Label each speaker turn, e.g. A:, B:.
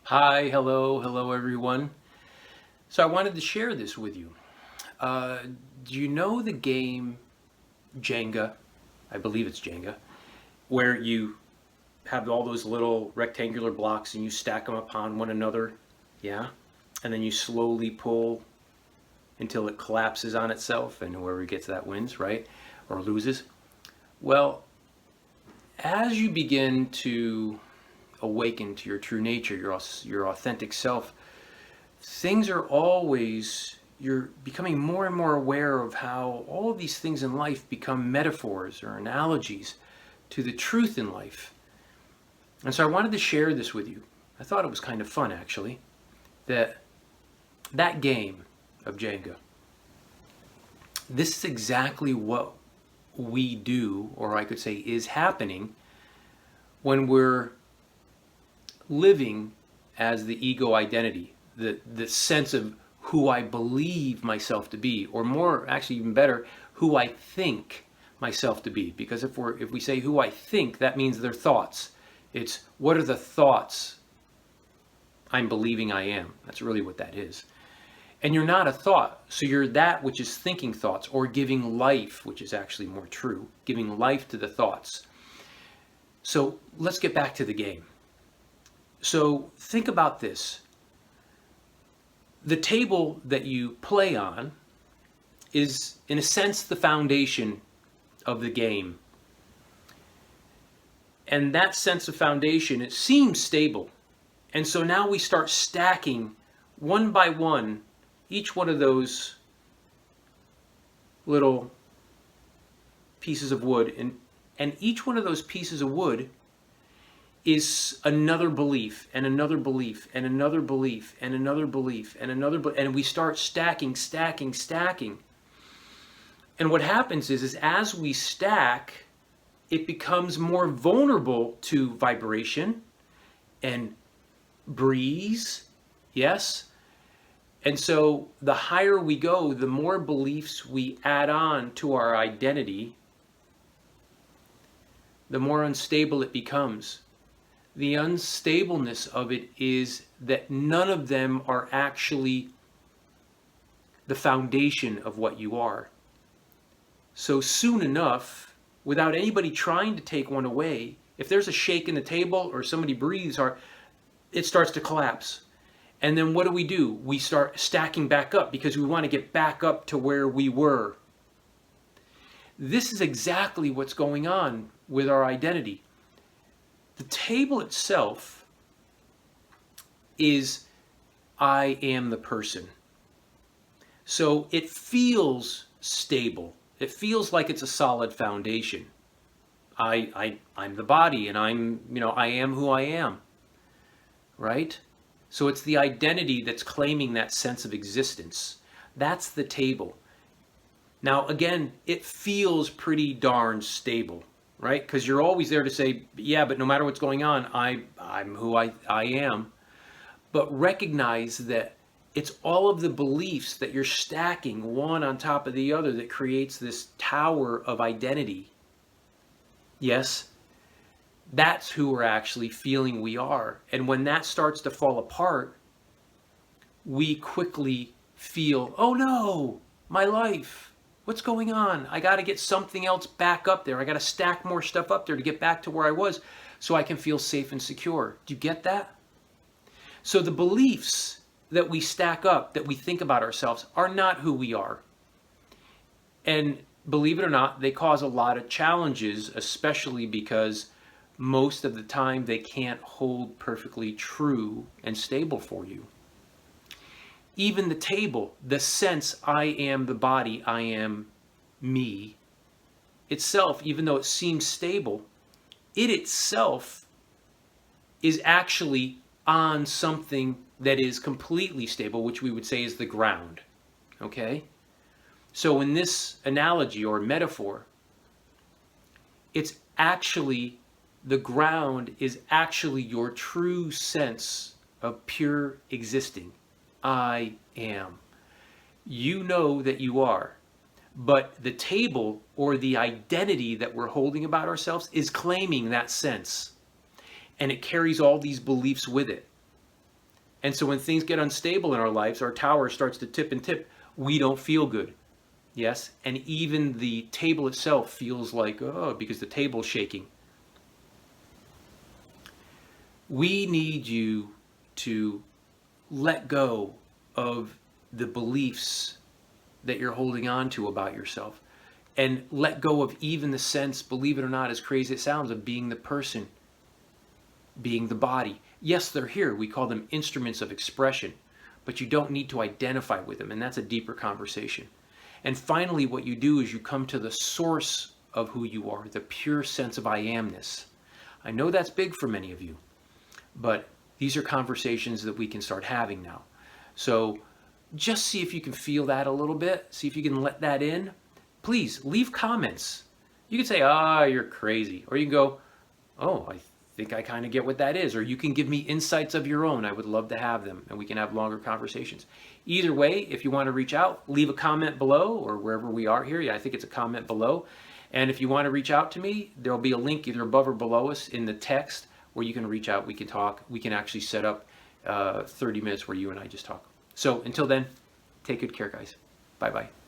A: Hi, hello everyone. So I wanted to share this with you. Uh, do you know the game Jenga? I believe it's Jenga, where you have all those little rectangular blocks and you stack them upon one another, yeah? And then you slowly pull until it collapses on itself and whoever gets that wins, right? Or loses. Well, as you begin to awaken to your true nature, your authentic self, things are always, you're becoming more and more aware of how all of these things in life become metaphors or analogies to the truth in life. And so I wanted to share this with you. I thought it was kind of fun, actually, that game of Jenga, this is exactly what we do, or I could say is happening, when we're living as the ego identity, the sense of who I believe myself to be, or more, actually even better, who I think myself to be. Because if we say who I think, that means they're thoughts. It's what are the thoughts I'm believing I am. That's really what that is. And you're not a thought, so you're that which is thinking thoughts, or giving life, which is actually more true, giving life to the thoughts. So let's get back to the game. So think about this. The table that you play on is, in a sense, the foundation of the game. And that sense of foundation, it seems stable. And so now we start stacking one by one each one of those little pieces of wood. And each one of those pieces of wood is another belief and another belief and another belief and another belief and another and we start stacking. And what happens is as we stack, it becomes more vulnerable to vibration and breeze. Yes. And so the higher we go, the more beliefs we add on to our identity, the more unstable it becomes. The unstableness of it is that none of them are actually the foundation of what you are. So soon enough, without anybody trying to take one away, if there's a shake in the table or somebody breathes hard, it starts to collapse. And then what do? We start stacking back up because we want to get back up to where we were. This is exactly what's going on with our identity. The table itself is I am the person. So it feels stable. It feels like it's a solid foundation. I'm the body, and I am who I am. Right? So it's the identity that's claiming that sense of existence. That's the table. Now, again, it feels pretty darn stable, right? Because you're always there to say, yeah, but no matter what's going on, I'm who I am. But recognize that it's all of the beliefs that you're stacking one on top of the other that creates this tower of identity. Yes, that's who we're actually feeling we are. And when that starts to fall apart, we quickly feel, oh no, my life. What's going on? I got to get something else back up there. I got to stack more stuff up there to get back to where I was so I can feel safe and secure. Do you get that? So the beliefs that we stack up, that we think about ourselves, are not who we are. And believe it or not, they cause a lot of challenges, especially because most of the time they can't hold perfectly true and stable for you. Even the table, the sense I am the body, I am me, itself, even though it seems stable, it itself is actually on something that is completely stable, which we would say is the ground. Okay? So in this analogy or metaphor, it's actually, the ground is actually your true sense of pure existing. I am. You know that you are. But the table, or the identity that we're holding about ourselves, is claiming that sense. And it carries all these beliefs with it. And so when things get unstable in our lives, our tower starts to tip and tip, we don't feel good. Yes? And even the table itself feels like, oh, because the table's shaking. We need you to let go of the beliefs that you're holding on to about yourself, and let go of even the sense, believe it or not, as crazy as it sounds, of being the person, being the body. Yes, they're here. We call them instruments of expression, but you don't need to identify with them, and that's a deeper conversation. And finally, what you do is you come to the source of who you are, the pure sense of I amness. I know that's big for many of you, but these are conversations that we can start having now. So just see if you can feel that a little bit. See if you can let that in. Please leave comments. You can say, you're crazy. Or you can go, oh, I think I kind of get what that is. Or you can give me insights of your own. I would love to have them, and we can have longer conversations. Either way, if you want to reach out, leave a comment below, or wherever we are here. Yeah, I think it's a comment below. And if you want to reach out to me, there'll be a link either above or below us in the text where you can reach out. We can talk. We can actually set up 30 minutes where you and I just talk. So until then, take good care, guys. Bye-bye.